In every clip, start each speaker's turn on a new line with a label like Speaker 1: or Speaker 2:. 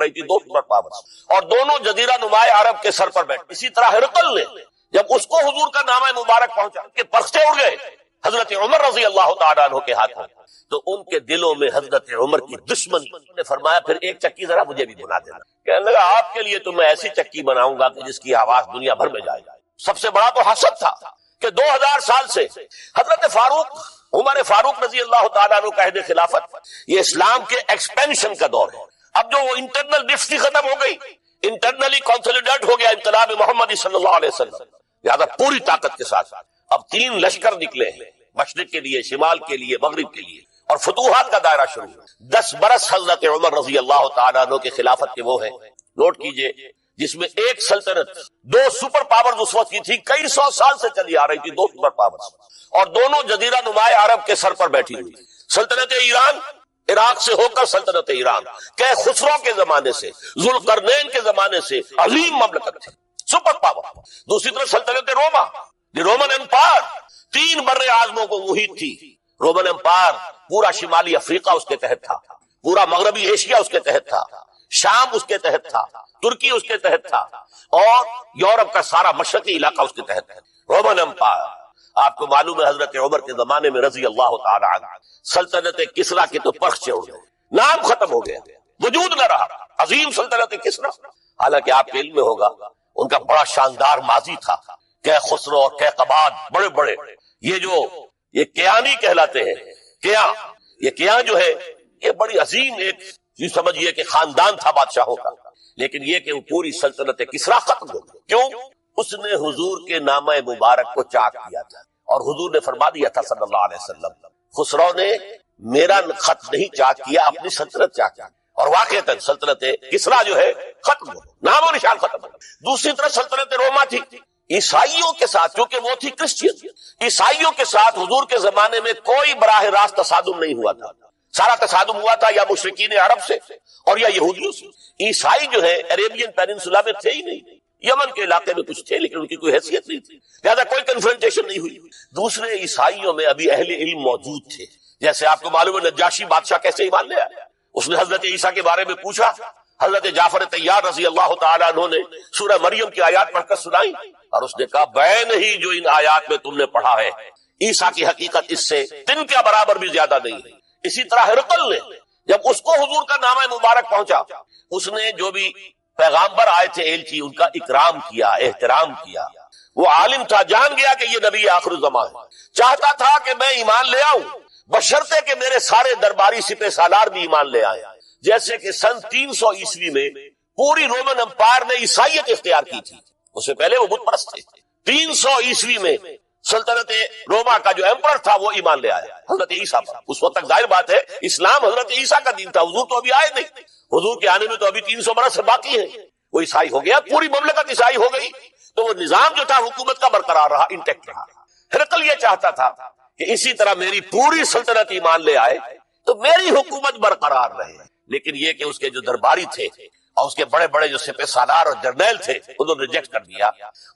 Speaker 1: رہی تھی، دو super powers, اور دونوں جزیرہ نمائے عرب کے سر پر بیٹھے۔ اسی طرح ہرقل نے جب اس کو حضور کا نامہ مبارک پہنچا کہ پرچے اڑ گئے حضرت عمر رضی اللہ تعالیٰ عنہ کے ہاتھوں، تو ان کے دلوں میں حضرت عمر کی دشمنی نے فرمایا پھر ایک چکی ذرا مجھے بھی بنا دینا۔ کہنے لگا آپ کے لیے تو میں ایسی چکی بناؤں گا کہ جس کی آواز دنیا بھر میں جائے۔ سب سے بڑا تو حسد تھا کہ 2000 سال سے حضرت فاروق عمر فاروق رضی اللہ تعالیٰ عنہ کا عہد خلافت، یہ اسلام کے ایکسپینشن کا دور ہے۔ اب جو وہ انٹرنل ڈفٹی ختم ہو گئی، انٹرنلی کنسولیڈیٹ ہو گیا انقلاب محمدی صلی اللہ علیہ وسلم، لہذا پوری طاقت کے ساتھ اب 3 لشکر نکلے ہیں، مشرق کے لیے، شمال کے لیے، مغرب کے لیے، اور فتوحات کا دائرہ شروع ہے۔ 10 برس حضرت عمر رضی اللہ تعالیٰ عنہ کے خلافت کے وہ ہیں، نوٹ کیجئے، جس میں ایک سلطنت 2 سپر پاورز اس وقت کی تھی، کئی سو سال سے چلی آ رہی تھی، 2 سپر پاورز، اور دونوں جزیرہ نمائے عرب کے سر پر بیٹھی ہوئی۔ سلطنت ایران، عراق سے ہو کر سلطنت ایران، کہ خسرو کے زمانے سے، ذوالقرنین کے زمانے سے عظیم مملکت تھی، سپر پاور۔ دوسری طرف سلطنت روما، دی رومن امپائر، 3 بر اعظموں کو محیط تھی۔ رومن امپائر پورا شمالی افریقہ اس کے تحت تھا، پورا مغربی ایشیا اس کے تحت تھا، شام اس کے تحت تھا، ترکی اس کے تحت تھا، اور یورپ کا سارا مشرقی علاقہ اس کے تحت تھا۔ رومن امپائر، آپ کو معلوم ہے حضرت عمر کے زمانے میں رضی اللہ تعالی عنہ سلطنت کسریٰ کے تو پرچے اڑ گئے، نام ختم ہو گیا، وجود نہ رہا عظیم سلطنت کسریٰ۔ حالانکہ آپ کے علم میں ہوگا ان کا بڑا شاندار ماضی تھا، کہ خسرو اور کیقباد، بڑے بڑے یہ کیانی کہلاتے ہیں۔ یہ کیان جو ہے یہ بڑی عظیم ایک یہ سمجھیے کہ خاندان تھا بادشاہوں کا، لیکن یہ کہ وہ پوری سلطنت کسریٰ ختم ہو گئی۔ کیوں؟ اس نے حضور کے نامہ مبارک کو چاک کیا تھا، اور حضور نے فرما دیا تھا صلی اللہ علیہ وسلم، خسرو نے میرا خط نہیں چاک کیا، اپنی سلطنت چاک کیا، اور واقعتاً سلطنت کسریٰ جو ہے ختم ہو، نام و نشان ختم ہو۔ دوسری طرف سلطنت روما تھی، عیسائیوں کے ساتھ، کیونکہ وہ تھی کرسچین، عیسائیوں کے ساتھ حضور کے زمانے میں کوئی براہ راست تصادم نہیں ہوا تھا، سارا تصادم ہوا تھا یا مشرکین عرب سے اور یا یہودیوں سے۔ عیسائی جو ہے عربین پیننسولا میں تھے ہی نہیں، یمن کے علاقے میں کچھ تھے لیکن ان کی کوئی حیثیت نہیں تھی، لہذا کوئی کنفرنٹیشن نہیں ہوئی۔ دوسرے عیسائیوں میں ابھی اہل علم موجود تھے، جیسے آپ کو معلوم ہے نجاشی بادشاہ کیسے ایمان لے آیا، اس نے حضرت عیسیٰ کے بارے میں پوچھا، حضرت جعفر طیار رضی اللہ تعالیٰ عنہ نے سورہ مریم کی آیات پڑھ کر سنائی، اور اس نے کہا بین ہی جو ان آیات میں تم نے پڑھا ہے، عیسیٰ کی حقیقت اس سے 3 کے برابر بھی زیادہ نہیں ہے۔ اسی طرح ہرقل نے جب اس کو حضور کا نامہ مبارک پہنچا، اس نے جو بھی پیغامبر آئے تھے ایلچی، ان کا اکرام کیا، احترام کیا۔ وہ عالم تھا، جان گیا کہ یہ نبی آخر الزمان ہے، چاہتا تھا کہ میں ایمان لے آؤں بشرطے کہ میرے سارے درباری سپہ سالار بھی ایمان لے آئے۔ جیسے کہ سن 300 عیسوی میں پوری رومن امپائر نے عیسائیت اختیار کی تھی، اس سے پہلے وہ بت پرست تھے۔ 300 عیسوی میں سلطنت روما کا جو ایمپرر تھا وہ ایمان لے آیا حضرت عیسیٰ پر۔ اس وقت تک ظاہر بات ہے اسلام حضرت عیسیٰ کا دین تھا، حضور تو ابھی آئے نہیں، حضور کے آنے میں تو ابھی 300 برس سے باقی ہے۔ وہ عیسائی ہو گیا، پوری مملکت عیسائی ہو گئی، تو وہ نظام جو تھا حکومت کا برقرار رہا، انٹیکٹ رہا۔ ہرقل یہ چاہتا تھا کہ اسی طرح میری پوری سلطنت ایمان لے آئے تو میری حکومت برقرار رہے، لیکن یہ کہ اس کے جو درباری تھے اور اس کے بڑے بڑے جو سپہ سالار اور جرنیل تھے انہوں نے ریجیکٹ کر دیا،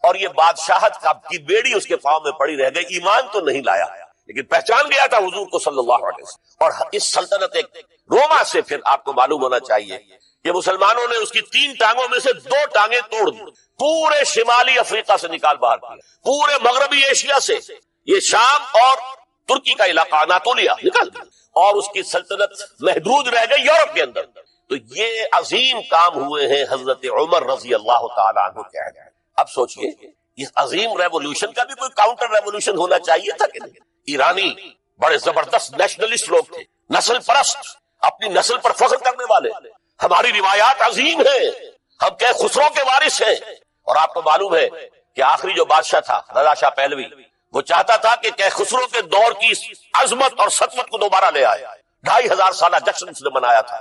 Speaker 1: اور یہ بادشاہت کی بیڑی اس کے پاؤں میں پڑی رہ گئی۔ ایمان تو نہیں لایا لیکن پہچان گیا تھا حضور کو صلی اللہ علیہ وسلم۔ اور اس سلطنت روما سے پھر آپ کو معلوم ہونا چاہیے کہ مسلمانوں نے اس کی 3 ٹانگوں میں سے 2 ٹانگیں توڑ دی، پورے شمالی افریقہ سے نکال باہر کیا، پورے مغربی ایشیا سے، یہ شام اور ترکی کا علاقہ اناطولیہ نکال دیا، اور اس کی سلطنت محدود رہ گئی یورپ کے اندر۔ تو یہ عظیم کام ہوئے ہیں حضرت عمر رضی اللہ تعالیٰ عنہ کے عہد میں۔ اب سوچئے اس عظیم ریولوشن کا بھی کوئی کاؤنٹر ریولوشن ہونا چاہیے تھا کہ نہیں؟ ایرانی بڑے زبردست نیشنلسٹ لوگ تھے، نسل پرست، اپنی نسل پر فخر کرنے والے، ہماری روایات عظیم ہیں، ہم کہ خسرو کے وارث ہیں۔ اور آپ کو معلوم ہے کہ آخری جو بادشاہ تھا رضا شاہ پہلوی، وہ چاہتا تھا کہ خسرو کے دور کی عظمت اور سطوت کو دوبارہ لے آئے، 2500 سالہ جشن اس نے منایا تھا،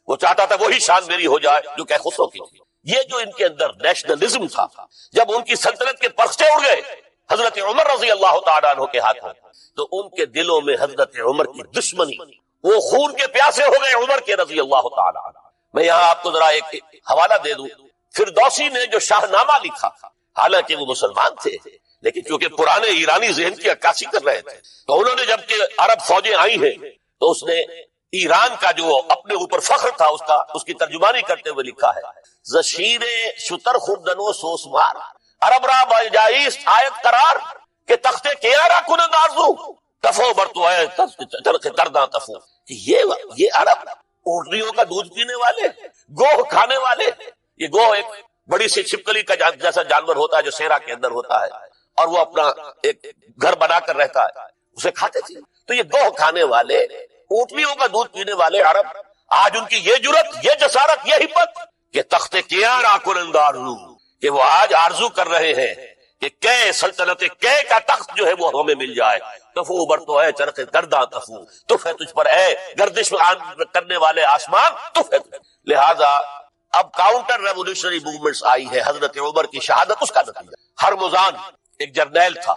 Speaker 1: وہ چاہتا تھا وہی شان میری ہو جائے جو کہ خسرو کی تھی۔ یہ جو ان کے اندر نیشنلزم تھا، جب ان کی سلطنت کے پرچے اڑ گئے حضرت عمر رضی اللہ تعالیٰ عنہ کے ہاتھوں، تو ان کے دلوں میں حضرت عمر کی دشمنی، وہ خون کے پیاسے ہو گئے عمر کے رضی اللہ تعالیٰ عنہ۔ میں یہاں آپ کو ذرا ایک حوالہ دے دوں، فردوسی نے جو شاہ نامہ لکھا، حالانکہ وہ مسلمان تھے لیکن چونکہ پرانے ایرانی ذہن کی عکاسی کر رہے تھے، تو انہوں نے جب کہ عرب فوجیں آئی ہیں تو اس نے ایران کا جو اپنے اوپر فخر تھا اس کی ترجمانی کرتے ہوئے لکھا ہے زشیر شتر خوردن و سوسمار عرب را بجائیس آیت قرار کہ تختے کیا را کنند آرزو تفو برتو ہے ترک کرداں تفو. یہ عرب اونٹنیوں کا دودھ پینے والے، گوہ کھانے والے. یہ گوہ ایک بڑی سی چھپکلی کا جیسا جانور ہوتا ہے جو صحرا کے اندر ہوتا ہے اور وہ اپنا ایک گھر بنا کر رہتا ہے، اسے کھاتے تھے. تو یہ گوہ کھانے والے، اونٹنیوں کا دودھ پینے والے عرب، آج ان کی یہ جرت، یہ جسارت، یہ ہمت کہ تخت کیا را کنند آرزو، کہ وہ آج آرزو کر رہے ہیں کہ کئے سلطنت کئے کا تخت جو ہے وہ ہمیں مل جائے. تفو برتو ہے چرخ کرداں تفو، تف ہے تجھ پر اے گردش کرنے والے آسمان، تف ہے تجھ. لہذا اب کاؤنٹر ریولیوشنری موومنٹس آئی ہے. حضرت عمر کی شہادت اس کا نتیجہ. ہرمزان ایک جرنیل تھا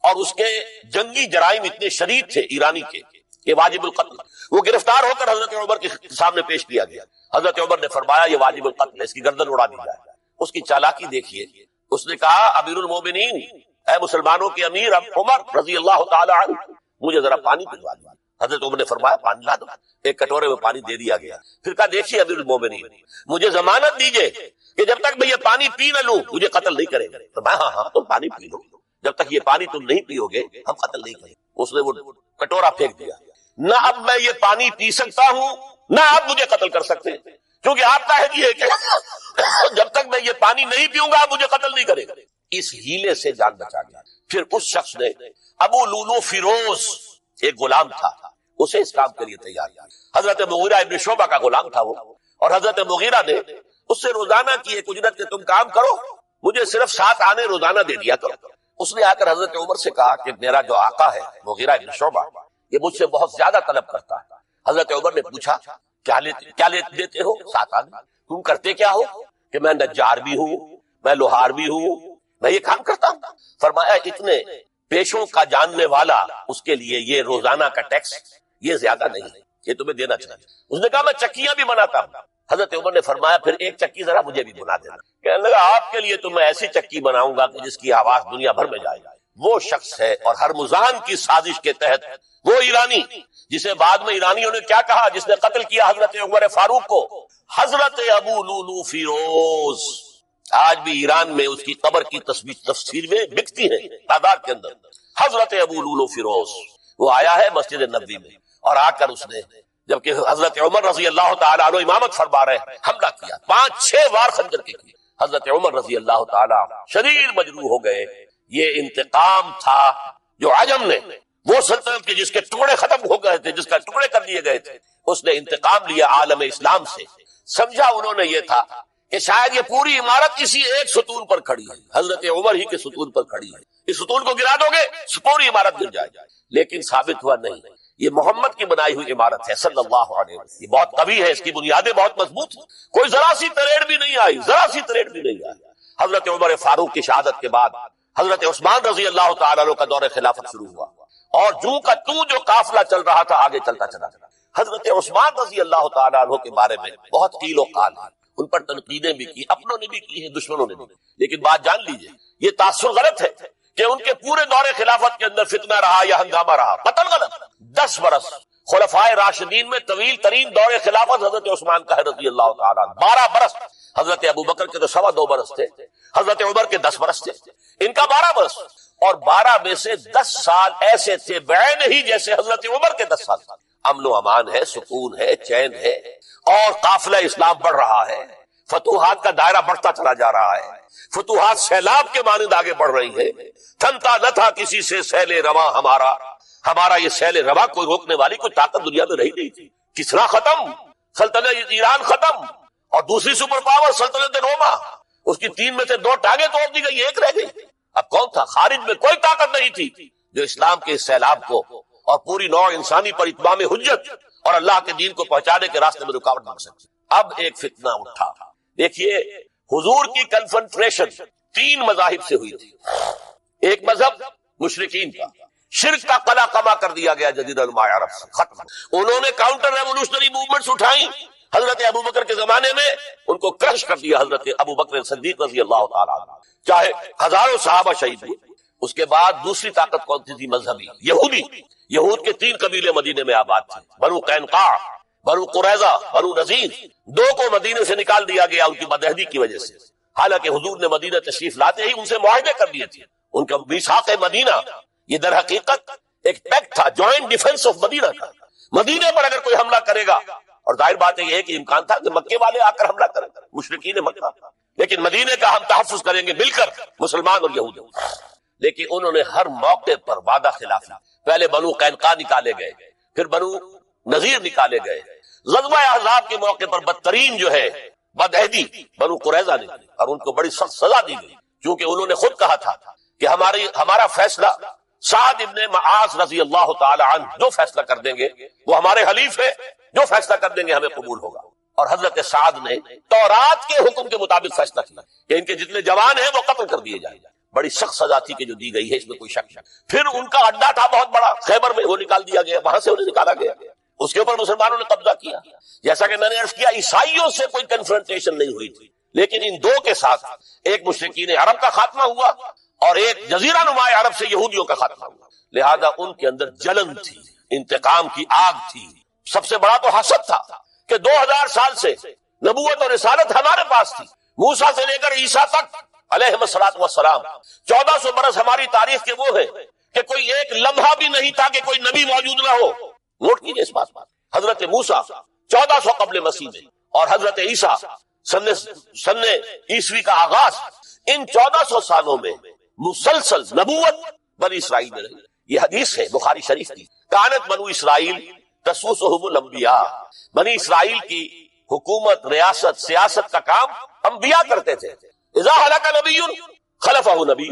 Speaker 1: اور اس کے جنگی جرائم اتنے شدید تھے ایرانی کے کہ واجب القتل. وہ گرفتار ہو کر حضرت عمر کے سامنے پیش کیا گیا. حضرت عمر نے فرمایا یہ واجب القتل ہے، اس کی گردن اڑا دی جائے. اس کی چالاکی دیکھیے. اس نے کہا امیر المومنین، اے مسلمانوں کے امیر عمر رضی اللہ تعالی عنہ، مجھے ذرا پانی پلوا دو. حضرت عمر نے فرمایا پانی لا دو. ایک کٹورے میں پانی دے دیا گیا. پھر کہا دیکھیے امیر المومنین، مجھے ضمانت دیجئے کہ جب تک میں یہ پانی پی نہ لوں مجھے قتل نہیں کرے گا. فرمایا ہاں تم پانی پی لو، جب تک یہ پانی تم نہیں پیو گے ہم قتل نہیں کریں. اس نے وہ کٹورا پھینک دیا. نہ اب میں یہ پانی پی سکتا ہوں نہ آپ مجھے قتل کر سکتے، کیونکہ آپ کا ہے کہ جب تک میں یہ پانی نہیں پیوں گا آپ مجھے قتل نہیں کرے گا. اس ہیلے سے جان بچا گیا. پھر اس شخص نے ابو لولو فیروز، ایک غلام تھا، اسے اس کام کے لیے تیار کیا. حضرت مغیرہ ابن شعبہ کا غلام تھا وہ، اور حضرت مغیرہ نے اس سے روزانہ کی ایک اجرت کہ تم کام کرو، مجھے صرف 7 آنے روزانہ دے دیا کرو. اس نے آ کر حضرت عمر سے کہا کہ میرا جو آقا ہے مغیرہ ابن شعبہ یہ مجھ سے بہت زیادہ طلب کرتا ہے. حضرت عمر نے پوچھا کیا دیتے ہو؟ 7 آنے. تم کرتے کیا ہو؟ کہ میں نجار بھی ہوں، میں لوہار بھی ہوں، میں یہ کام کرتا ہوں. فرمایا اتنے پیشوں کا جاننے والا اس کے لیے یہ روزانہ کا ٹیکس یہ زیادہ نہیں ہے، یہ تمہیں دینا چاہیے. اس نے کہا میں چکیاں بھی بناتا ہوں. حضرت عمر نے فرمایا پھر ایک چکی ذرا مجھے بھی بنا دینا. کہنے لگا آپ کے لیے تو میں ایسی چکی بناؤں گا کہ جس کی آواز دنیا بھر میں جائے. وہ شخص ہے اور ہرمزان کی سازش کے تحت وہ ایرانی جسے بعد میں ایرانیوں نے کیا کہا، جس نے قتل کیا حضرت عمر فاروق کو، حضرت ابو لولو فیروز. آج بھی ایران میں اس کی قبر کی تصویریں بکتی ہیں تعداد کے اندر. حضرت ابو لولو فیروز وہ آیا ہے مسجد نبوی میں اور آ کر اس نے جبکہ حضرت عمر رضی اللہ تعالیٰ عنہ امامت فرما رہے ہیں حملہ کیا. 5-6 وار خنجر کے کیے. حضرت عمر رضی اللہ تعالیٰ شدید مجروح ہو گئے. یہ انتقام تھا جو عجم نے، وہ سلطنت کے جس کے ٹکڑے ختم ہو گئے تھے، جس کا ٹکڑے کر دیے گئے تھے، اس نے انتقام لیا عالم اسلام سے. سمجھا انہوں نے یہ تھا کہ شاید یہ پوری عمارت کسی ایک ستون پر کھڑی ہے، حضرت عمر ہی کے ستون پر کھڑی ہے. اس ستون کو گرا دو گے پوری عمارت گر جائے. لیکن ثابت ہوا نہیں، یہ محمد کی بنائی ہوئی عمارت ہے صلی اللہ علیہ وسلم. یہ بہت قوی ہے، اس کی بنیادیں بہت مضبوط ہیں، کوئی ذرا سی تریڑ بھی نہیں آئی، ذرا سی تریڑ بھی نہیں آئی. حضرت عمر فاروق کی شہادت کے بعد حضرت عثمان رضی اللہ تعالیٰ عنہ کا دور خلافت شروع ہوا اور جو قافلہ چل رہا تھا آگے چلتا چلا. حضرت عثمان رضی اللہ تعالیٰ عنہ کے بارے میں بہت قیل و قال ہے، ان پر تنقیدیں بھی کی، اپنوں نے بھی کی ہیں، دشمنوں نے بھی. لیکن بات جان لیجئے یہ تاثر غلط ہے کہ ان کے پورے دور خلافت کے اندر فتنہ رہا یا ہنگامہ رہا. قطعاً غلط. 10 برس خلفائے راشدین میں طویل ترین دور خلافت حضرت عثمان کا ہے رضی اللہ تعالیٰ عنہ. 12 برس. حضرت ابو بکر کے تو 2.25 برس تھے، حضرت عمر کے 10 برس تھے، ان کا 12 برس. اور 12 میں سے 10 سال ایسے تھے بعین ہی جیسے حضرت عمر کے 10 سال. امن و امان ہے، سکون ہے، چین ہے، اور قافلہ اسلام بڑھ رہا ہے. فتوحات کا دائرہ بڑھتا چلا جا رہا ہے. فتوحات سیلاب کے مانند آگے بڑھ رہی ہے. تھمتا نہ تھا کسی سے سیل رواں ہمارا یہ سیل رواں کوئی روکنے والی کوئی طاقت دنیا میں رہی نہیں تھی. کسرا ختم، سلطنت ایران ختم، اور دوسری سپر پاور سلطنت روما، اس کی 3 میں سے 2 ٹانگیں توڑ دی گئی، 1 رہ گئی. اب کون تھا؟ خارج میں کوئی طاقت نہیں تھی جو اسلام کے اس سیلاب کو اور پوری نوع انسانی پر اتمام حجت اور اللہ کے دین کو پہنچانے کے راستے میں رکاوٹ بن سکتی. اب ایک فتنہ اٹھا. دیکھیے حضور کی کنفنٹریشن 3 مذاہب سے ہوئی تھی. ایک مذہب مشرکین کا، شرک کا قلع قمع کر دیا گیا جزیرہ نما عرب سے، ختم. انہوں نے کاؤنٹر ریولوشنری موومنٹس اٹھائیں. حضرت ابو بکر کے زمانے میں ان کو کرش کر دیا حضرت ابو بکر صدیق رضی اللہ تعالیٰ عنہ، چاہے ہزاروں صحابہ شہید ہوئے. اس کے بعد دوسری طاقت کون سی تھی؟ مذہبی یہودی. یہود کے 3 قبیلے مدینے میں آباد تھے، بنو قینقاع، بنو قریظہ بنو نذیر 2 کو مدینے سے نکال دیا گیا ان کی بدعہدی کی وجہ سے، حالانکہ حضور نے مدینہ تشریف لاتے ہی ان سے معاہدے کر دیے تھے. ان کا میثاق مدینہ یہ در حقیقت ایک پیکٹ تھا، جوائنٹ ڈیفنس آف مدینہ کا. مدینے پر اگر کوئی حملہ کرے گا، اور ظاہر بات یہ ہے کہ امکان تھا کہ مکے والے آ کر حملہ کریں مشرکین مکہ، لیکن مدینے کا ہم تحفظ کریں گے مل کر مسلمان اور یہود. لیکن انہوں نے ہر موقع پر وعدہ خلاف کیا. پہلے بنو قینقاع نکالے گئے، پھر بنو نذیر نکالے گئے. غزوہ احزاب کے موقع پر بدترین جو ہے بدعہدی بنو قریظہ نے کی اور ان کو بڑی سخت سزا دی گئی، کیونکہ انہوں نے خود کہا تھا کہ ہمارا فیصلہ سعد ابن معاذ رضی اللہ تعالی عنہ جو فیصلہ کر دیں گے وہ ہمارے حلیف ہے، جو فیصلہ کر دیں گے ہمیں قبول ہوگا. اور حضرت سعد نے تورات کے حکم کے مطابق فیصلہ کیا کہ ان کے جتنے جوان ہیں وہ قتل کر دیے جائیں. بڑی سخت سزا تھی کہ جو دی گئی ہے، اس میں کوئی شک نہیں. پھر ان کا اڈا تھا بہت بڑا خیبر میں، وہ نکال دیا گیا، وہاں سے انہیں نکالا گیا، اس کے اوپر مسلمانوں نے قبضہ کیا. جیسا کہ میں نے عرض کیا عیسائیوں سے کوئی کنفرنٹیشن نہیں ہوئی تھی، لیکن ان 2 کے ساتھ ایک مشرکین عرب کا خاتمہ ہوا اور ایک جزیرہ نما عرب سے یہودیوں کا خاتمہ ہوا. لہذا ان کے اندر جلن تھی، انتقام کی آگ تھی. سب سے بڑا تو حسد تھا کہ 2000 سال سے نبوت اور رسالت ہمارے پاس تھی، موسیٰ سے لے کر عیسیٰ تک علیہ الصلوۃ والسلام. 1400 برس ہماری تاریخ کے وہ ہے کہ کوئی ایک لمحہ بھی نہیں تھا کہ کوئی نبی موجود نہ ہو. نوٹ کیجئے اس بات پر. حضرت موسیٰ 1400 قبل مسیح میں اور حضرت عیسیٰ سن عیسوی کا آغاز، ان 1400 سالوں میں مسلسل نبوت بنی اسرائیل میں رہی. یہ حدیث ہے بخاری شریف کی، کانت بنو اسرائیل تسوسہم الانبیاء. بنی اسرائیل کی حکومت، ریاست، سیاست کا کام انبیاء کرتے تھے. اذا ہلک نبی خلفہ نبی،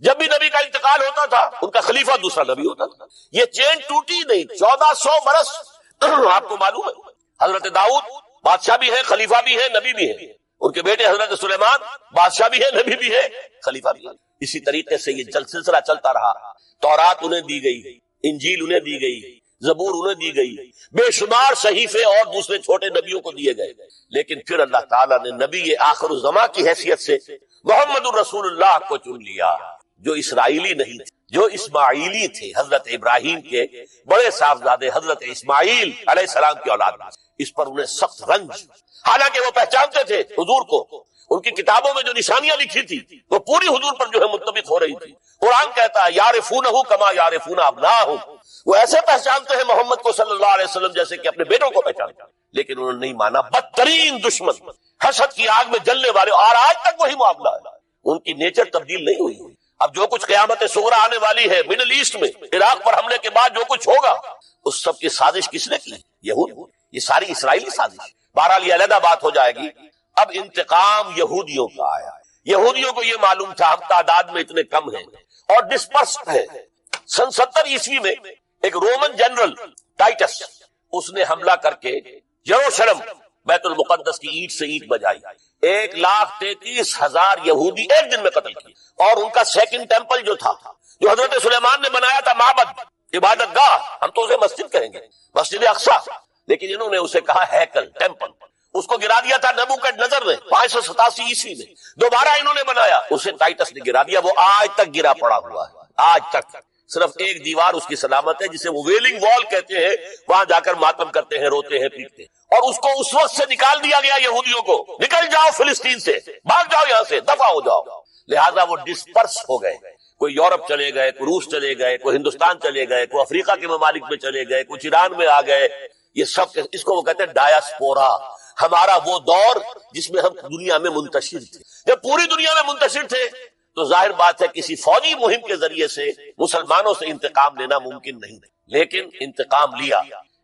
Speaker 1: جب بھی نبی کا انتقال ہوتا تھا ان کا خلیفہ دوسرا نبی ہوتا تھا. یہ چین ٹوٹی نہیں. 1400 برس آپ کو معلوم ہے حضرت داؤد بادشاہ بھی ہے، خلیفہ بھی ہے، نبی بھی ہے. ان کے بیٹے حضرت سلیمان بادشاہ بھی ہے، نبی بھی ہے، خلیفہ بھی ہے. اسی طریقے سے یہ سلسلہ چلتا رہا. تورات انہیں دی گئی، انجیل انہیں دی گئی، زبور انہیں دی گئی، بے شمار صحیفے اور دوسرے چھوٹے نبیوں کو دیے گئے. لیکن پھر اللہ تعالیٰ نے نبی آخر الزماں کی حیثیت سے محمد الرسول اللہ کو چن لیا، جو اسرائیلی نہیں تھے، جو اسماعیلی تھے. حضرت ابراہیم کے بڑے صاحبزادے حضرت اسماعیل علیہ السلام کی اولاد. اس پر انہیں سخت رنج، حالانکہ وہ پہچانتے تھے حضور کو. ان کی کتابوں میں جو نشانیاں لکھی تھی وہ پوری حضور پر جو ہے مطابق ہو رہی تھی. قرآن کہتا ہے یعرفونہ کما یعرفون ابناءہم، وہ ایسے پہچانتے ہیں محمد کو صلی اللہ علیہ وسلم جیسے کہ اپنے بیٹوں کو پہچانتے ہیں. لیکن انہوں نے نہیں مانا. بدترین دشمن، حسد کی آگ میں جلنے والے، اور آج تک وہی معاملہ ہے. ان کی نیچر تبدیل نہیں ہوئی. اب جو کچھ قیامت صغریٰ آنے والی ہے مڈل ایسٹ میں، عراق پر حملے کے بعد جو کچھ ہوگا، اس سب کی سازش کس نے کی؟ یہود. یہ ساری اسرائیلی سازش. بہرحال یہ علیحدہ بات ہو جائے گی. اب انتقام یہودیوں کا آیا. یہودیوں کو یہ معلوم تھا ہم تعداد میں اتنے کم ہیں اور ڈسپرسڈ ہیں. سن 70 عیسوی میں ایک رومن جنرل ٹائٹس، اس نے حملہ کر کے یروشلم بیت المقدس کی اینٹ سے اینٹ بجائی. 1,33,000 یہودی ایک دن میں قتل کیے. اور ان کا سیکنڈ ٹیمپل جو تھا، جو حضرت سلیمان نے بنایا تھا، معبد، عبادت گاہ، ہم تو اسے مسجد کہیں گے، مسجد اقصیٰ، لیکن انہوں نے اسے کہا ہیکل، ٹیمپل. اس کو گرا دیا تھا نبوکدنضر نے 587 عیسوی میں. دوبارہ انہوں نے بنایا، اسے ٹائٹس نے گرا دیا. وہ آج تک گرا پڑا ہوا ہے، آج تک. صرف ایک دیوار اس کی سلامت ہے جسے وہ ویلنگ وال کہتے ہیں، وہاں جا کر ماتم کرتے ہیں، روتے ہیں، پیٹتے ہیں. اور اس کو اس وقت سے نکال دیا گیا یہودیوں کو، نکل جاؤ فلسطین سے، بھاگ جاؤ یہاں سے، دفع ہو جاؤ. لہذا وہ ڈسپرس ہو گئے. کوئی یورپ چلے گئے، کوئی روس چلے گئے، کوئی ہندوستان چلے گئے، کوئی افریقہ کے ممالک میں چلے گئے، کچھ ایران میں آ گئے. یہ سب اس کو وہ کہتے ہیں ڈایاسپورا. ہمارا وہ دور جس میں ہم دنیا میں منتشر تھے. جب پوری دنیا میں منتشر تھے تو ظاہر بات ہے کسی فوجی مہم کے ذریعے سے مسلمانوں سے انتقام لینا ممکن نہیں. لیکن انتقام لیا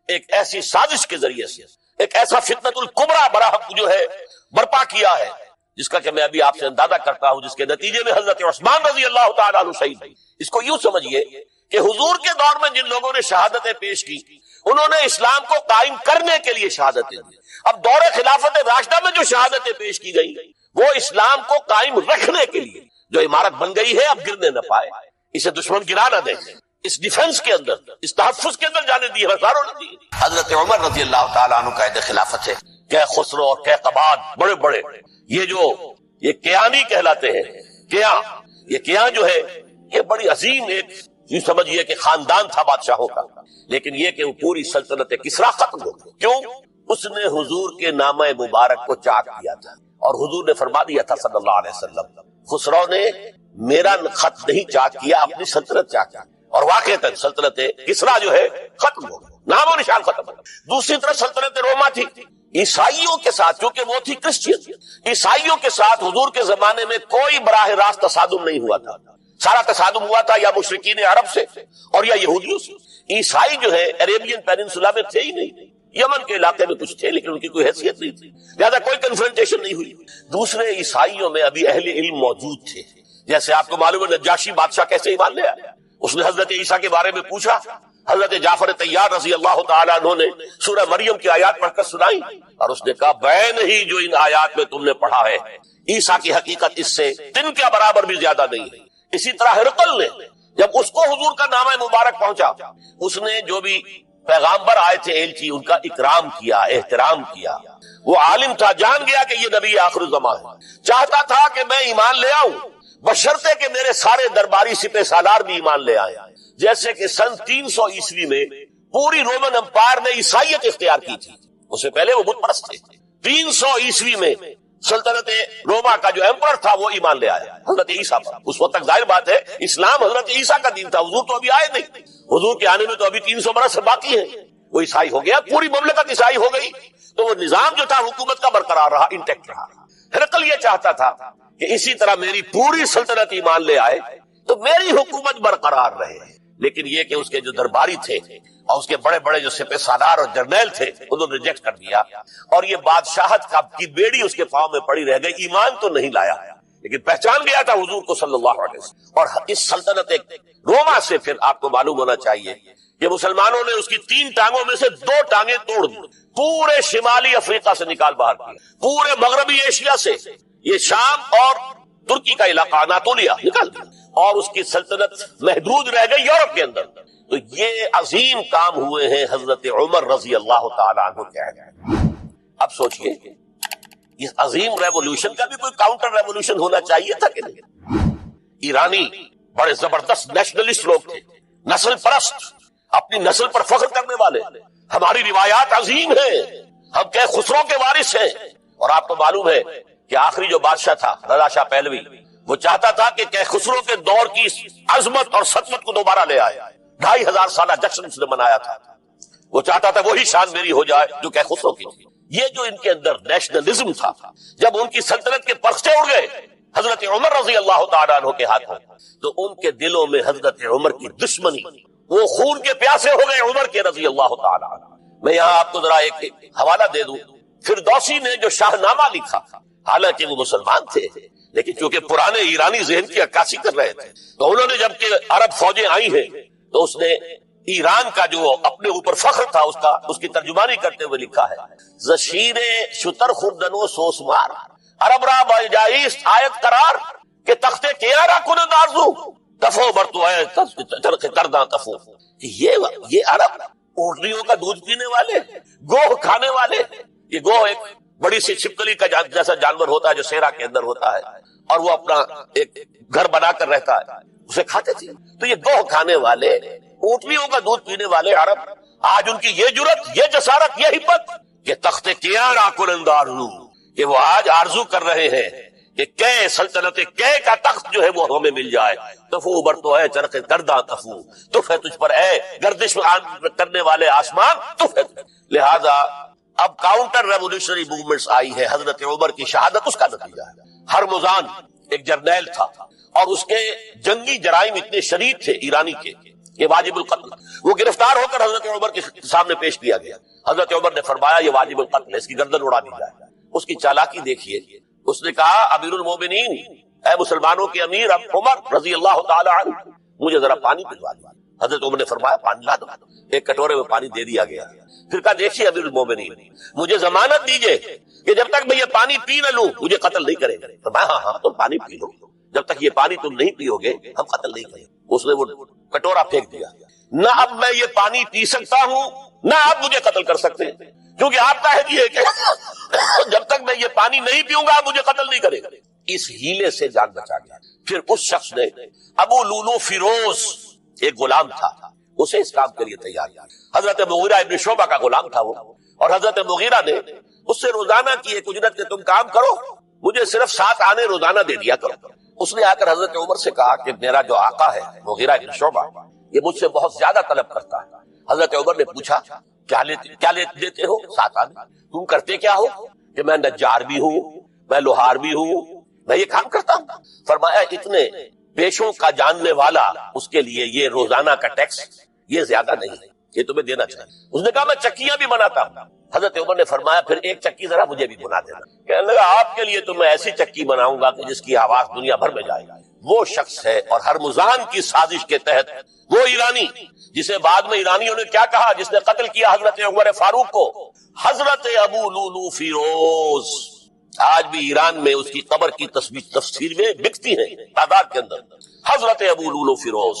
Speaker 1: ایک ایسی سازش کے ذریعے سے، ایک ایسا فتنۃ الکبریٰ برحق جو ہے برپا کیا ہے، جس کا کہ میں ابھی آپ سے اندازہ کرتا ہوں، جس کے نتیجے میں حضرت عثمان رضی اللہ تعالیٰ عنہ شہید ہوئے. اس کو یوں سمجھیے کہ حضور کے دور میں جن لوگوں نے شہادتیں پیش کی، انہوں نے اسلام کو قائم کرنے کے لیے شہادتیں دی. اب دور خلافت راشدہ میں جو شہادتیں پیش کی گئی وہ اسلام کو قائم رکھنے کے لیے، جو عمارت بن گئی ہے اب گرنے نہ پائے، اسے دشمن گرا نہ دے، اس ڈیفنس کے اندر، اس تحفظ کے اندر جانے دی، ہزاروں نے دی. حضرت عمر رضی اللہ تعالیٰ عنہ قائد خلافت ہے. کہ خسرو اور کہ قباد بڑے بڑے، یہ کیانی کہلاتے ہیں. یہ کیان جو ہے یہ بڑی عظیم ایک یہ سمجھیے کہ خاندان تھا بادشاہوں کا، لیکن یہ کہ وہ پوری سلطنت کسریٰ ختم ہو گئی۔ کیوں؟ اس نے حضور کے نامہ مبارک کو چاک کیا تھا، اور حضور نے فرما دیا تھا صلی اللہ علیہ وسلم، خسرو نے میرا خط نہیں چاک کیا، اپنی سلطنت چاک کی، اور واقعتاً سلطنت کسریٰ جو ہے ختم ہو گئی، نام و نشان ختم ہو گئی۔ دوسری طرف سلطنت روما تھی، عیسائیوں کے ساتھ، چونکہ وہ تھی کرسچین، عیسائیوں کے ساتھ حضور کے زمانے میں کوئی براہ راست تصادم نہیں ہوا تھا، سارا تصادم ہوا تھا یا مشرکین عرب سے اور یا یہودیوں سے۔ عیسائی جو ہے عربین پیننسولا میں تھے ہی نہیں، یمن کے علاقے میں کچھ تھے لیکن ان کی کوئی حیثیت نہیں تھی، لہذا کوئی کنفرنٹیشن نہیں ہوئی۔ دوسرے عیسائیوں میں ابھی اہل علم موجود تھے، جیسے آپ کو معلوم ہے نجاشی بادشاہ کیسے ایمان لے آیا، اس نے حضرت عیسیٰ کے بارے میں پوچھا، حضرت جعفر طیار رضی اللہ تعالیٰ عنہ نے سورہ مریم کی آیات پڑھ کر سنائی، اور اس نے کہا بین ہی جو ان آیات میں تم نے پڑھا ہے، عیسیٰ کی حقیقت اس سے دن کے برابر بھی زیادہ نہیں ہے۔ اسی طرح ہرقل نے جب اس کو حضور کا نامہ مبارک پہنچا، اس نے جو بھی پیغامبر آئے تھے ایلچی، ان کا اکرام کیا، احترام کیا، وہ عالم تھا، جان گیا کہ یہ نبی آخر الزمان ہے، چاہتا تھا کہ میں ایمان لے آؤں بشرطے کہ میرے سارے درباری سپہ سالار بھی ایمان لے آئے۔ جیسے کہ سن 300 عیسوی میں پوری رومن امپائر نے عیسائیت اختیار کی تھی، اس سے پہلے وہ بت پرست تھے، 300 عیسوی میں سلطنت روما کا جو ایمپرر تھا وہ ایمان لے آیا حضرت عیسیٰ پر۔ اس وقت تک ظاہر بات ہے اسلام حضرت عیسیٰ کا دین تھا، حضور تو ابھی آئے نہیں، حضور کے آنے میں تو ابھی 300 برس باقی ہے، وہ عیسائی ہو گیا، پوری مملکت عیسائی ہو گئی، تو وہ نظام جو تھا حکومت کا برقرار رہا، انٹیکٹ رہا۔ ہرقل یہ چاہتا تھا کہ اسی طرح میری پوری سلطنت ایمان لے آئے تو میری حکومت برقرار رہے، لیکن یہ کہ اس کے جو درباری تھے اور اس کے بڑے بڑے جو سپہ سالار اور جرنیل تھے انہوں نے ریجیکٹ کر دیا، اور یہ بادشاہت کی بیڑی اس کے پاؤں میں پڑی رہ گئی، ایمان تو نہیں لایا لیکن پہچان گیا تھا حضور کو صلی اللہ علیہ وسلم۔ اور اس سلطنت روما سے پھر آپ کو معلوم ہونا چاہیے کہ مسلمانوں نے اس کی 3 ٹانگوں میں سے 2 ٹانگیں توڑ دی، پورے شمالی افریقہ سے نکال باہر کیا، پورے مغربی ایشیا سے، یہ شام اور ترکی کا علاقہ اناطولیہ نکال دیا، اور اس کی سلطنت محدود رہ گئی یورپ کے اندر۔ تو یہ عظیم کام ہوئے ہیں حضرت عمر رضی اللہ تعالیٰ عنہ کے عہد۔ اب سوچئے اس عظیم ریولوشن کا بھی کوئی کاؤنٹر ریولوشن ہونا چاہیے تھا کہ نہیں؟ ایرانی بڑے زبردست نیشنلسٹ لوگ تھے، نسل پرست، اپنی نسل پر فخر کرنے والے، ہماری روایات عظیم ہیں، ہم کہ خسرو کے وارث ہیں۔ اور آپ کو معلوم ہے کہ آخری جو بادشاہ تھا رضا شاہ پہلوی، وہ چاہتا تھا کہ خسرو کے دور کی عظمت اور سطوت کو دوبارہ لے آئے، 2500 سالہ جشن اس نے منایا تھا، وہ چاہتا تھا وہی شان میری ہو جائے جو کہ خسرو کی تھی۔ یہ جو ان کے اندر نیشنلزم تھا، جب ان کی سلطنت کے پرچے اڑ گئے حضرت عمر رضی اللہ تعالیٰ عنہ کے ہاتھوں، تو ان کے دلوں میں حضرت عمر کی دشمنی، وہ خون کے پیاسے ہو گئے عمر کے رضی اللہ تعالیٰ عنہ۔ میں یہاں آپ کو ذرا ایک حوالہ دے دوں، فردوسی نے جو شاہ نامہ لکھا، حالانکہ وہ مسلمان تھے لیکن چونکہ پرانے ایرانی ذہن کی عکاسی کر رہے تھے، تو انہوں نے جب کہ عرب فوجیں آئی ہیں تو اس نے ایران کا جو اپنے اوپر فخر تھا اس کی ترجمانی کرتے ہوئے لکھا ہے، زشیر شتر خوردن و سوسمار عرب را باجائیست آیت قرار کہ تختے کیا را کنند آرزو تفو برتو ہے چرخ کرداں تفو۔ یہ عرب اونٹنیوں کا دودھ پینے والے، گوہ کھانے والے، یہ گوہ ایک بڑی سی چھپکلی کا جیسا جانور ہوتا ہے جو صحرا کے اندر ہوتا ہے، اور وہ اپنا ایک گھر بنا کر رہتا ہے، اسے کھاتے تھے۔ تو یہ گوہ کھانے والے، اونٹنیوں کا دودھ پینے والے عرب، آج ان کی یہ جرت، یہ جسارت، یہ ہمت کہ تخت کیا را کنند آرزو، کہ وہ آج آرزو کر رہے ہیں کہ کہ سلطنت کہ کا تخت جو ہے وہ ہمیں مل جائے۔ تفو برتو ہے چرخ کرداں تفو، تف ہے تجھ پر اے گردش کرنے والے آسمان، تف ہے۔ لہذا اب کاؤنٹر ریولوشنری موومنٹس آئی ہے، حضرت عمر کی شہادت اس کا نتیجہ ہے۔ ہرمزان ایک جرنیل تھا اور اس کے جنگی جرائم اتنے شدید تھے ایرانی کے کہ واجب القتل، وہ گرفتار ہو کر حضرت عمر کے سامنے پیش کیا گیا۔ حضرت عمر نے فرمایا یہ واجب القتل ہے، اس کی گردن اڑا دی جائے۔ اس کی چالاکی دیکھیے، اس نے کہا امیر المومنین، اے مسلمانوں کے امیر عمر رضی اللہ تعالی عنہ، مجھے ذرا پانی پلوا دو۔ حضرت عمر نے فرمایا پانی لا دو۔ ایک کٹورے میں پانی دے دیا گیا، پھر کہا دیکھیے امیر المومنین، مجھے ضمانت دیجئے کہ جب تک میں یہ پانی پی نہ لوں مجھے قتل نہیں کرے گا۔ فرمایا ہاں ہاں تم پانی پی لو، جب تک یہ پانی تم نہیں پیو گے ہم قتل نہیں کریں گے۔ اس نے وہ کٹورا پھینک دیا، نہ اب میں یہ پانی پی سکتا ہوں نہ آپ مجھے قتل کر سکتے، کیونکہ آپ کا ہے کہ جب تک میں یہ پانی نہیں پیوں گا آپ مجھے قتل نہیں کرے گا۔ اس ہیلے سے جان بچا گیا۔ پھر اس شخص نے ابو لولو فیروز ایک غلام تھا، اسے اس کام کے لیے تیار کیا۔ حضرت مغیرہ ابن شعبہ کا غلام تھا وہ، اور حضرت مغیرہ نے اس سے روزانہ کی ایک اجرت کہ تم کام کرو، مجھے صرف 7 آنے روزانہ دے دیا کرو۔ اس نے آ کر حضرت عمر سے کہا کہ میرا جو آقا ہے مغیرہ ابن شعبہ، یہ مجھ سے بہت زیادہ طلب کرتا ہے۔ حضرت عمر نے پوچھا کیا دیتے ہو 7 آنے؟ تم کرتے کیا ہو؟ کہ میں نجار بھی ہوں، میں لوہار بھی ہوں، میں یہ کام کرتا ہوں۔ فرمایا اتنے پیشوں کا جاننے والا اس کے لیے یہ روزانہ کا ٹیکس یہ زیادہ نہیں ہے، یہ تمہیں دینا چاہیے۔ اس نے کہا میں چکیاں بھی بناتا ہوں۔ حضرت عمر نے فرمایا پھر ایک چکی ذرا مجھے بھی بنا دینا۔ کہنے لگا آپ کے لیے تو میں ایسی چکی بناؤں گا کہ جس کی آواز دنیا بھر میں جائے گا۔ وہ شخص ہے اور ہرمزان کی سازش کے تحت وہ ایرانی جسے بعد میں ایرانیوں نے کیا کہا، جس نے قتل کیا حضرت عمر فاروق کو، حضرت ابو لولو فیروز۔ آج بھی ایران میں اس کی قبر کی تفسیریں بکتی ہیں تعداد کے اندر۔ حضرت ابو لولو فیروز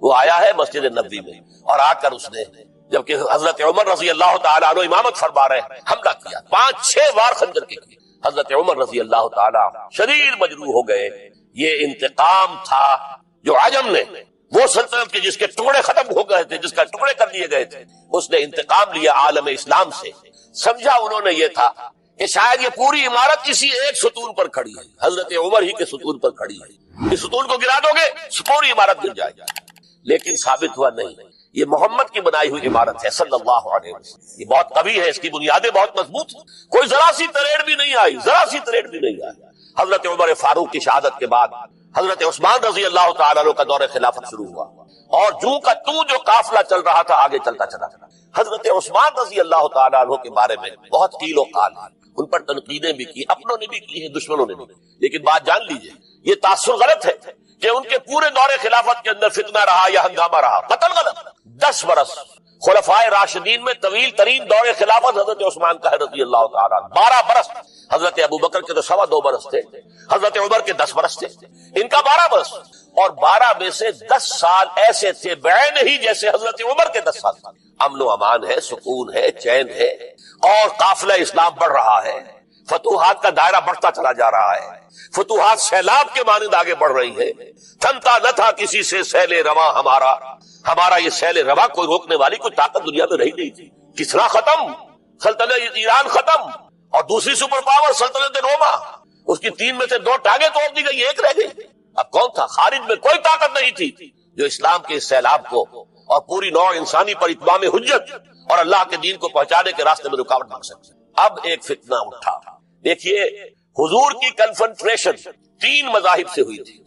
Speaker 1: وہ آیا ہے مسجد نبوی میں، اور آ کر اس نے جبکہ حضرت عمر رضی اللہ تعالیٰ عنہ امامت فرما رہے ہیں حملہ کیا، 5-6 وار خنجر کے کیے۔ حضرت عمر رضی اللہ تعالیٰ شدید مجروح ہو گئے۔ یہ انتقام تھا جو عجم نے، وہ سلطنت کے جس کے ٹکڑے ختم ہو گئے تھے، جس کا ٹکڑے کر دیے گئے تھے، اس نے انتقام لیا عالم اسلام سے۔ سمجھا انہوں نے یہ تھا کہ شاید یہ پوری عمارت کسی ایک ستون پر کھڑی ہے، حضرت عمر ہی کے ستون پر کھڑی ہے، اس ستون کو گرا دو گے پوری عمارت گر جائے گا۔ لیکن ثابت ہوا نہیں، یہ محمد کی بنائی ہوئی عمارت ہے صلی اللہ علیہ وسلم، یہ بہت قوی ہے، اس کی بنیادیں بہت مضبوط ہیں، کوئی ذرا سی تریڑ بھی نہیں آئی، ذرا سی تریڑ بھی نہیں آئی۔ حضرت عمر فاروق کی شہادت کے بعد حضرت عثمان رضی اللہ تعالیٰ عنہ کا دور خلافت شروع ہوا، اور جو قافلہ چل رہا تھا آگے چلتا چلا۔ حضرت عثمان رضی اللہ تعالیٰ عنہ کے بارے میں بہت قیل و قال ہے، ان پر تنقیدیں بھی کی، اپنوں نے بھی کی ہیں، دشمنوں نے بھی، لیکن بات جان لیجئے یہ تاثر غلط ہے کہ ان کے پورے دور خلافت کے اندر فتنہ رہا یا ہنگامہ رہا، قتل غلط۔ 10 برس خلفائے راشدین میں طویل ترین دور خلافت حضرت عثمان کا ہے رضی اللہ تعالیٰ عنہ۔ 12 برس حضرت ابو بکر کے تو 2.25 برس تھے، حضرت عمر کے 10 برس تھے، ان کا 12 برس، اور 12 میں سے 10 سال ایسے تھے بعین ہی جیسے حضرت عمر کے 10 سال۔ امن و امان ہے، سکون ہے، چین ہے، اور قافلہ اسلام بڑھ رہا ہے، فتوحات کا دائرہ بڑھتا چلا جا رہا ہے، فتوحات سیلاب کے مانند آگے بڑھ رہی ہے۔ تھمتا نہ تھا کسی سے سیل رواں ہمارا یہ سیل رواں، کوئی روکنے والی کوئی طاقت دنیا میں رہی نہیں تھی۔ کسرا ختم، سلطنت ایران ختم، اور دوسری سپر پاور سلطنت روما، اس کی 3 میں سے 2 ٹانگیں توڑ دی گئی، 1 رہ گئی۔ اب کون تھا؟ خارج میں کوئی طاقت نہیں تھی جو اسلام کے اس سیلاب کو اور پوری نوع انسانی پر اتمام حجت اور اللہ کے دین کو پہنچانے کے راستے میں رکاوٹ بن سکتے۔ اب ایک فتنہ اٹھا، دیکھیے حضور کی کنفنٹریشن 3 مذاہب سے ہوئی تھی۔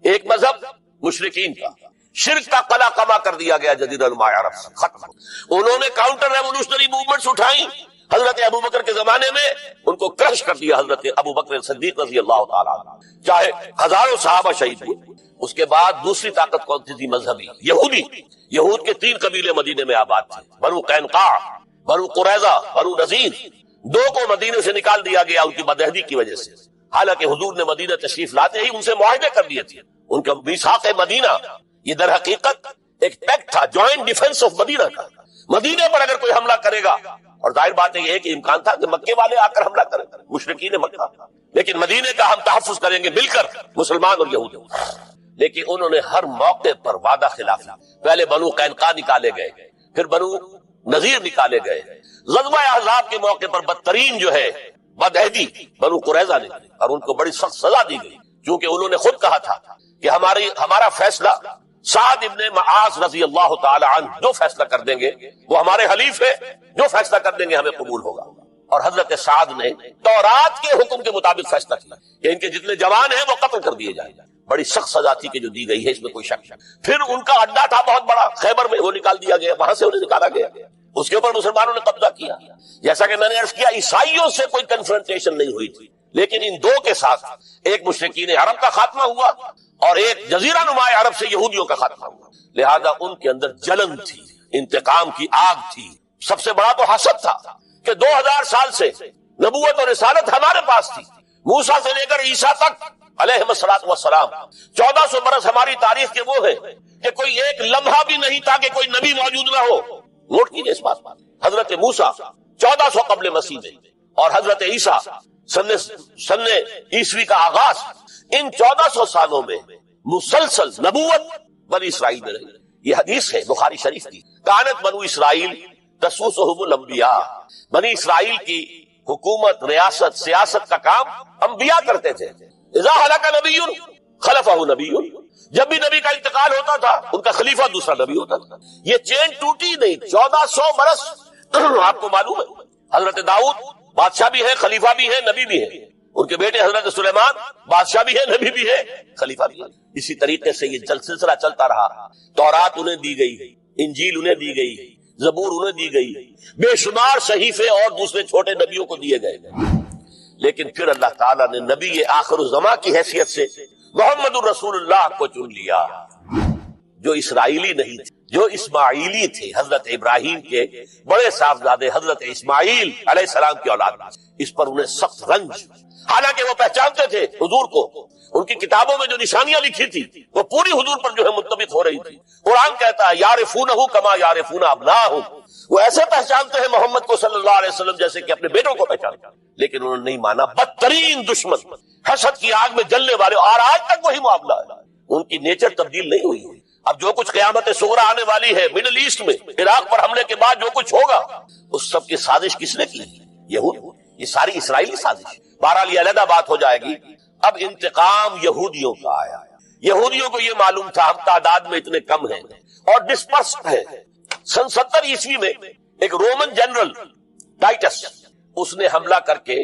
Speaker 1: ایک مذہب مشرکین کا، شرک کا قلع کما کر دیا گیا جزیرہ نما عرب سے، ختم۔ انہوں نے کاؤنٹر ریولوشنری موومنٹس اٹھائیں، حضرت ابو بکر کے زمانے میں ان کو کرش کر دیا حضرت ابو بکر صدیق رضی اللہ تعالیٰ عنہ، چاہے ہزاروں صحابہ شہید ہوئے۔ اس کے بعد دوسری طاقت کون سی تھی؟ مذہبی یہودی۔ یہود کے 3 قبیلے مدینے میں آباد تھے، بنو قینقاع، بنو قریظہ، بنو نذیر۔ 2 کو مدینے سے نکال دیا گیا ان کی بدعہدی کی وجہ سے، حالانکہ حضور نے مدینہ تشریف لاتے ہی ان سے معاہدے کر دیے تھے۔ ان کا میثاق مدینہ یہ در حقیقت ایک پیکٹ تھا، جوائنٹ ڈیفنس آف مدینہ کا۔ مدینے پر اگر کوئی حملہ کرے گا، اور ظاہر بات ہے یہ کہ امکان تھا کہ مکے والے آ کر حملہ کریں، مشرکین مکہ، لیکن مدینے کا ہم تحفظ کریں گے مل کر مسلمان اور یہود۔ لیکن انہوں نے ہر موقع پر وعدہ خلافی، پہلے بنو قینقاع نکالے گئے، پھر بنو نذیر نکالے گئے، غزوہ احزاب کے موقع پر بدترین جو ہے بدعہدی بنو قریظہ نے، اور ان کو بڑی سخت سزا دی گئی، کیونکہ انہوں نے خود کہا تھا کہ ہمارا فیصلہ سعد ابن معاذ رضی اللہ تعالی عنہ جو فیصلہ کر دیں گے وہ ہمارے حلیف ہے، جو فیصلہ کر دیں گے ہمیں قبول ہوگا۔ اور حضرت سعد نے تورات کے حکم کے مطابق فیصلہ کیا کہ ان کے جتنے جوان ہیں وہ قتل کر دیے جائیں۔ بڑی سخت سزا تھی کہ جو دی گئی ہے، اس میں کوئی شک نہیں۔ پھر ان کا اڈا تھا بہت بڑا خیبر میں، وہ نکال دیا گیا، وہاں سے انہیں نکالا گیا، اس کے اوپر مسلمانوں نے قبضہ کیا۔ جیسا کہ میں نے عرض کیا، عیسائیوں سے کوئی کنفرنٹیشن نہیں ہوئی تھی، لیکن ان 2 کے ساتھ ایک مشرکین عرب کا خاتمہ ہوا اور ایک جزیرہ نما عرب سے یہودیوں کا خاتمہ ہوا۔ لہذا ان کے اندر جلن تھی، انتقام کی آگ تھی۔ سب سے بڑا تو حسد تھا کہ 2000 سال سے نبوت اور رسالت ہمارے پاس تھی، موسیٰ سے لے کر عیسیٰ تک علیہ الصلوۃ والسلام، 1400 برس ہماری تاریخ کے وہ ہے کہ کوئی ایک لمحہ بھی نہیں تھا کہ کوئی نبی موجود نہ ہو۔ نوٹ کیجئے اس بات، حضرت موسیٰ 1400 قبل مسیح میں، اور حضرت عیسیٰ سن عیسوی کا آغاز، ان 1400 سالوں میں مسلسل نبوت بنی اسرائیل میں رہی. یہ حدیث ہے بخاری شریف کی. کانت بنو اسرائیل تسوسہم الانبیاء، بنی اسرائیل کی حکومت، ریاست، سیاست کا کام انبیاء کرتے تھے. اذا ہلک نبی خلفہ نبی، جب بھی نبی کا انتقال ہوتا تھا ان کا خلیفہ دوسرا نبی ہوتا تھا. یہ چین ٹوٹی نہیں. 1400 برس آپ کو معلوم ہے حضرت داؤد بادشاہ بھی ہے، خلیفہ بھی ہے، نبی بھی ہے. ان کے بیٹے حضرت سلیمان بادشاہ بھی ہے، نبی بھی ہے، خلیفہ بھی ہے. اسی طریقے سے یہ سلسلہ چلتا رہا. تورات انہیں دی گئی، انجیل انہیں دی گئی، زبور انہیں دی گئی، بے شمار صحیفے اور دوسرے چھوٹے نبیوں کو دیے گئے. لیکن پھر اللہ تعالیٰ نے نبی آخر الزماں کی حیثیت سے محمد الرسول اللہ کو چن لیا، جو اسرائیلی نہیں تھے، جو اسماعیلی تھے. حضرت ابراہیم کے بڑے صاحبزادے حضرت اسماعیل علیہ السلام کی اولاد. اس پر انہیں سخت رنج، حالانکہ وہ پہچانتے تھے حضور کو. ان کی کتابوں میں جو نشانیاں لکھی تھی وہ پوری حضور پر جو ہے منطبق ہو رہی تھی. قرآن کہتا ہے یعرفونہ کما یعرفون ابناءہم، وہ ایسے پہچانتے ہیں محمد کو صلی اللہ علیہ وسلم جیسے کہ اپنے بیٹوں کو پہچانتے ہیں. لیکن انہوں نے نہیں مانا. بدترین دشمن، حسد کی آگ میں جلنے والے، اور آج تک وہی معاملہ ہے. ان کی نیچر تبدیل نہیں ہوئی. اب جو کچھ قیامت صغریٰ آنے والی ہے مڈل ایسٹ میں، عراق پر حملے کے بعد جو کچھ ہوگا، اس سب کی سازش کس نے کی؟ یہود. یہ ساری اسرائیلی سازش. بہرحال یہ علیحدہ بات ہو جائے گی. اب انتقام یہودیوں کا آیا. یہودیوں کو یہ معلوم تھا ہم تعداد میں اتنے کم ہیں اور ڈسپرسڈ ہیں. سن 70 عیسوی میں ایک رومن جنرل ٹائٹس، اس نے حملہ کر کے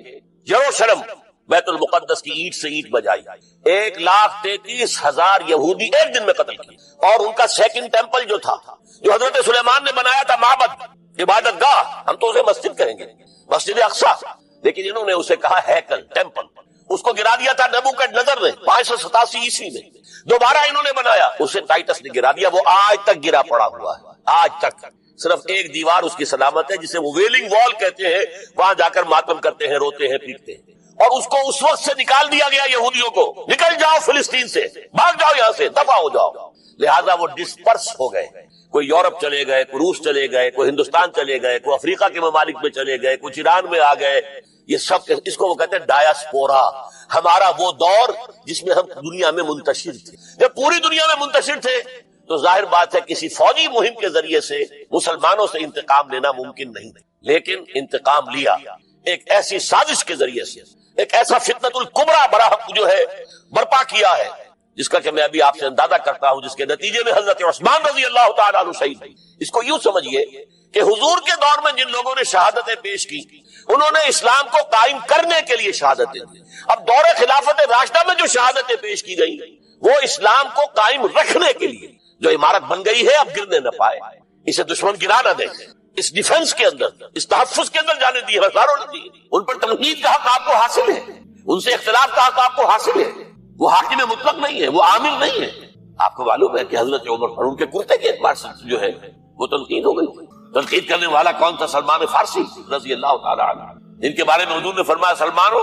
Speaker 1: یروشلم بیت المقدس کی اینٹ سے اینٹ بجائی. 1,33,000 یہودی ایک دن میں قتل کی. اور ان کا سیکنڈ ٹیمپل جو تھا، جو حضرت سلیمان نے بنایا تھا، معبد، عبادت گاہ، ہم تو اسے مسجد کہیں گے، مسجد اقصی، لیکن انہوں نے اسے کہا ہیکل، ٹیمپل. اس کو گرا دیا تھا نبوکڈنیزر نے 587 عیسوی میں. دوبارہ انہوں نے بنایا، اسے ٹائٹس نے گرا دیا. وہ آج تک گرا پڑا ہوا ہے. آج تک صرف ایک دیوار اس کی سلامت ہے جسے وہ ویلنگ وال کہتے ہیں. وہاں جا کر ماتم کرتے ہیں، روتے ہیں، پیٹتے ہیں. اور اس کو اس وقت سے نکال دیا گیا یہودیوں کو، نکل جاؤ فلسطین سے، بھاگ جاؤ یہاں سے، دفع ہو جاؤ. لہذا وہ ڈسپرس ہو گئے. کوئی یورپ چلے گئے، کوئی روس چلے گئے، کوئی ہندوستان چلے گئے، کوئی افریقہ کے ممالک میں چلے گئے، کچھ ایران میں آ گئے. یہ سب اس کو وہ کہتے ہیں ڈایاسپورا. ہمارا وہ دور جس میں ہم دنیا میں منتشر تھے. جب پوری دنیا میں منتشر تھے تو ظاہر بات ہے کسی فوجی مہم کے ذریعے سے مسلمانوں سے انتقام لینا ممکن نہیں. لیکن انتقام لیا ایک ایسی سازش کے ذریعے سے، ایک ایسا فتنۃ الکبریٰ براہم جو ہے برپا کیا ہے، جس کا کہ میں ابھی آپ سے اندازہ کرتا ہوں، جس کے نتیجے میں حضرت عثمان رضی اللہ تعالیٰ عنہ شہید ہوئے. اس کو یوں سمجھیے کہ حضور کے دور میں جن لوگوں نے شہادتیں پیش کی، انہوں نے اسلام کو قائم کرنے کے لیے شہادتیں دی. اب دور خلافت راشدہ میں جو شہادتیں پیش کی گئی وہ اسلام کو قائم رکھنے کے لیے. جو عمارت بن گئی ہے اب گرنے نہ پائے، اسے دشمن گرا نہ دے، اس ڈیفنس کے اندر، اس تحفظ کے اندر جانے دی، ہزاروں نے دی. ان پر تنقید کا حق آپ کو حاصل ہے، ان سے اختلاف کا حق آپ کو حاصل ہے. وہ حاکم مطلق نہیں ہے، وہ عامل نہیں ہے. آپ کو معلوم ہے کہ حضرت عمر پر ان کے کرتے کے اعتبار سے جو ہے وہ تنقید ہو گئی. تنقید کرنے والا کون تھا؟ سلمان فارسی رضی اللہ تعالیٰ عنہ. ان کے بارے میں حضور نے فرمایا سلمانو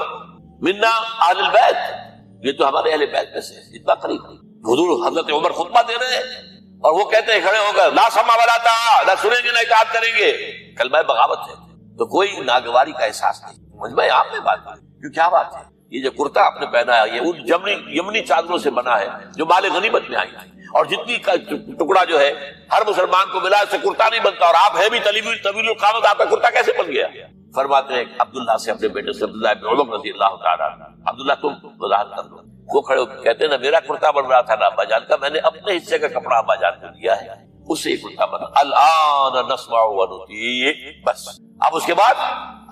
Speaker 1: منا اہل البیت، یہ تو ہمارے اہل بیت میں سے اتنا قریب. حضور حضرت عمر خطبہ دے رہے ہیں اور وہ کہتے ہیں کھڑے ہو کر لا سمع ولا طاعہ، نہ سنیں گے نہ اطاعت کریں گے. کلمہ بغاوت ہے. تو کوئی ناگواری کا احساس نہیں. مجھ میں آپ نے بات کی کیا بات ہے؟ یہ جو کرتا آپ نے پہنا ہے یہ ان یمنی چادروں سے بنا ہے جو مال غنیمت میں آئی، اور جتنی کا ٹکڑا جو ہے ہر مسلمان کو ملا اس سے کرتا نہیں بنتا. اور آپ ہے بھی طویل القامت، آپ کا کرتا کیسے بن گیا؟ فرماتے ہیں عبداللہ سے، اپنے بیٹے سے، عبداللہ ابن عمر رضی اللہ تعالیٰ عنہ، عبداللہ تم وضاحت کر دو. وہ کھڑے ہو کہتے ہیں نہ میرا کرتا بن رہا تھا نہ ابا جان کا، میں نے اپنے حصے کا کپڑا ابا جان کو دیا ہے، اس سے ہی کرتا بنا. الآن نسمع ونطیع. بس اب اس کے بعد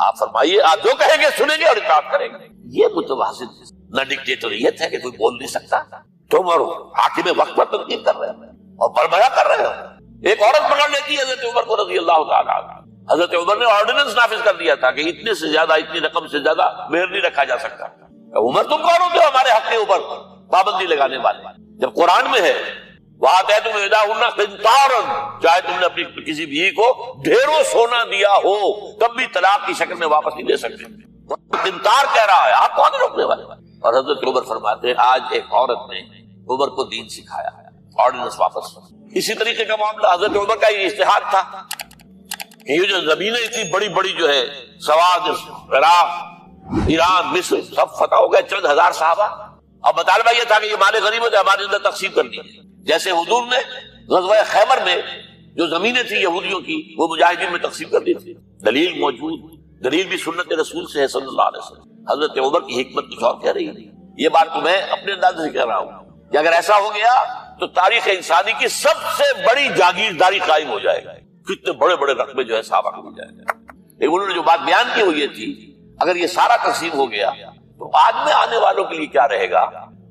Speaker 1: آپ فرمائیے، آپ جو کہیں گے سنیں گے اور اطاعت کریں گے. یہ متوازن نہ ڈکٹیٹوریت ہے کہ کوئی بول نہیں سکتا. تم اور حاکم وقت پر تنقید کر رہے ہیں اور بربرا کر رہے ہیں. ایک عورت پکڑ لیتی ہے حضرت عمر کو رضی اللہ تعالیٰ عنہ. حضرت عمر نے آرڈیننس نافذ کر دیا تھا کہ اتنے سے زیادہ، اتنی رقم سے زیادہ مہر نہیں رکھا جا سکتا. عمر تم کون ہوتے ہو ہمارے حق کے اوپر پابندی لگانے والے؟ جب قرآن میں ہے وَآتَيْتُمْ إِحْدَاهُنَّ قِنطَارًا، چاہے تم نے اپنی کسی بیوی کو ڈھیروں سونا دیا ہو تب بھی طلاق کی شکل میں واپس نہیں لے سکتے. قنطار کہہ رہا ہے، آپ کون روکنے والے؟ اور حضرت عمر فرماتے ہیں آج ایک عورت نے عمر کو دین سکھایا، آرڈیننس واپس. اسی طریقے کا معاملہ حضرت عمر کا یہ اجتہاد تھا کہ یہ جو زمینیں اتنی بڑی بڑی جو ہے سواد، عراق، ایران، مصر سب فتح ہو گئے، چند ہزار صحابہ. اب مطالبہ یہ تھا کہ یہ مال غنیمت ہے، ہمارے اندر تقسیم کرنی ہے. جیسے حضور نے غزوہ خیبر میں جو زمینیں تھی یہودیوں کی وہ مجاہدین میں تقسیم کر دی تھی، دلیل موجود، دلیل بھی سنت رسول سے ہے صلی اللہ علیہ وسلم۔ حضرت عمر کی حکمت کچھ اور کہہ رہی ہے، یہ بات تو میں اپنے انداز سے کہہ رہا ہوں کہ اگر ایسا ہو گیا تو تاریخ انسانی کی سب سے بڑی جاگیرداری قائم ہو جائے گا، کتنے بڑے بڑے رقبے جو ہے صحابہ کو مل جائے گا۔ لیکن انہوں نے جو بات بیان کی وہ یہ تھی اگر یہ سارا تقسیم ہو گیا تو بعد میں آنے والوں کے لیے کیا رہے گا،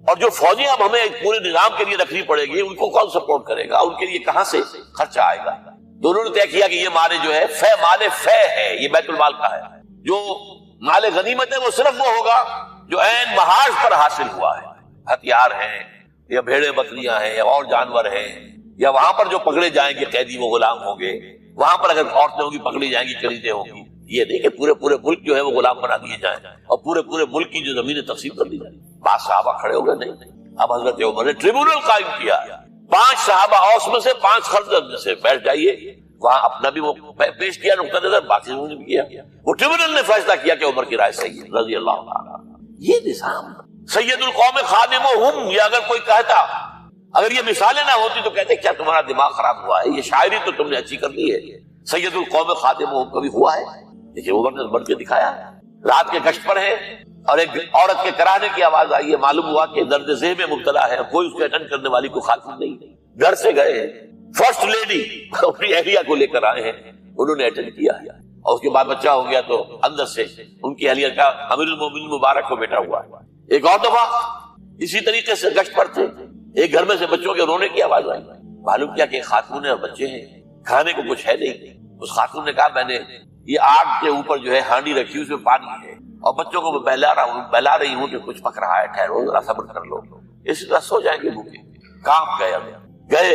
Speaker 1: اور جو فوجیں اب ہمیں پورے نظام کے لیے رکھنی پڑے گی ان کو کون سپورٹ کرے گا، ان کے لیے کہاں سے خرچہ آئے گا۔ دونوں نے طے کیا کہ یہ مال جو ہے مال فے ہے، یہ بیت المال کا ہے۔ جو مال غنیمت ہے وہ صرف وہ ہوگا جو عین محاذ پر حاصل ہوا ہے، ہتھیار ہیں یا بھیڑیں بکریاں ہیں یا اور جانور ہیں، یا وہاں پر جو پکڑے جائیں گے قیدی وہ غلام ہوں گے، وہاں پر اگر عورتیں ہوں گی پکڑی جائیں گی، خریدیں ہوں گی۔ یہ نہیں کہ پورے ملک جو ہے وہ غلام بنا دیے جائیں اور پورے ملک کی جو زمینیں تقسیم کر دی جائیں۔ 5 صحابہ کھڑے ہو گئے، نہیں، اب حضرت عمر نے ٹریبونل قائم کیا، 5 صحابہ اوس میں سے 5 خرد میں سے بیٹھ جائیے، وہاں اپنا بھی وہ پیش کیا نقطہ نظر، باقی نے بھی کیا، وہ ٹریبونل نے فیصلہ کیا کہ عمر کی رائے صحیح ہے رضی اللہ عنہ۔ یہ نظام سید القوم خادمہم، یہ اگر کوئی کہتا، اگر یہ مثالیں نہ ہوتی تو کہتے کیا تمہارا دماغ خراب ہوا ہے، یہ شاعری تو تم نے اچھی کر لی ہے، سید القوم خادمہم کبھی ہوا ہے؟ دیکھیے عمر نے بڑھ کے دکھایا، رات کے گشت پر ہے اور ایک عورت کے کرانے کی آواز آئی ہے، معلوم ہوا کہ درد ذہن میں مبتلا ہے، کوئی اس کو اٹینڈ کرنے والی کوئی خاتون نہیں، گھر سے گئے ہیں، فرسٹ لیڈی اپنی اہلیہ کو لے کر آئے ہیں، انہوں نے اٹینڈ کیا ہے، اور اس کے بعد بچہ ہو گیا تو اندر سے ان کی اہلیہ کا امیر المومنین مبارک کو بیٹا ہوا ہے۔ ایک اور دفعہ اسی طریقے سے گشت پر تھے، ایک گھر میں سے بچوں کے رونے کی آواز آئی، معلوم کیا کہ خاتون اور بچے ہیں، کھانے کو کچھ ہے نہیں۔ اس خاتون نے کہا میں نے یہ آگ کے اوپر جو ہے ہانڈی رکھی اس میں پانی ہے اور بچوں کو میں بہلا رہی ہوں کہ کچھ پک رہا ہے، ٹھہرو ذرا صبر کر لو، اسی طرح سو جائیں گے بھوکے۔ کانپ گئے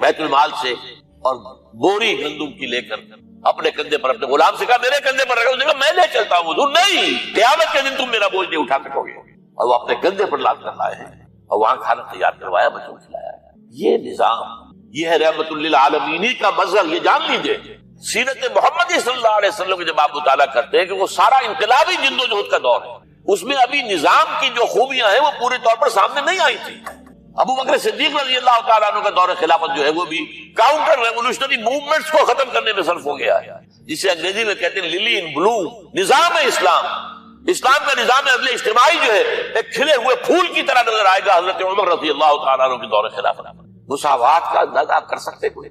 Speaker 1: بیت المال سے اور بوری گندم کی لے کر اپنے کندھے پر، اپنے غلام سے کہا میرے کندھے پر رکھو، اس نے کہا میں لے چلتا ہوں حضور، نہیں، قیامت کے دن تم میرا بوجھ نہیں اٹھا سکو گے، اور وہ اپنے کندھے پر لاد کر لائے ہیں اور وہاں کھانا تیار کروایا، بچوں کو کھلایا۔ یہ نظام، یہ ہے رحمت للعالمین کا مظہر۔ یہ جان لیجئے سیرت محمدی صلی اللہ علیہ وسلم کے جب آپ مطالعہ کرتے ہیں کہ وہ سارا انقلابی جد و جہد کا دور ہے، اس میں ابھی نظام کی جو خوبیاں ہیں وہ پورے طور پر سامنے نہیں آئی تھی۔ ابو بکر صدیق رضی اللہ تعالیٰ عنہ کا دور خلافت جو ہے وہ بھی کاؤنٹر ریولوشنری موومنٹس کو ختم کرنے میں صرف ہو گیا ہے، جسے انگریزی میں کہتے ہیں للی ان بلو، نظام اسلام۔ اسلام کا نظام عدل اجتماعی جو ہے ایک کھلے ہوئے پھول کی طرح نظر آئے گا حضرت عمر رضی اللہ تعالیٰ عنہ کے دور خلافت۔ مساوات کا اندازہ آپ کر سکتے کوئی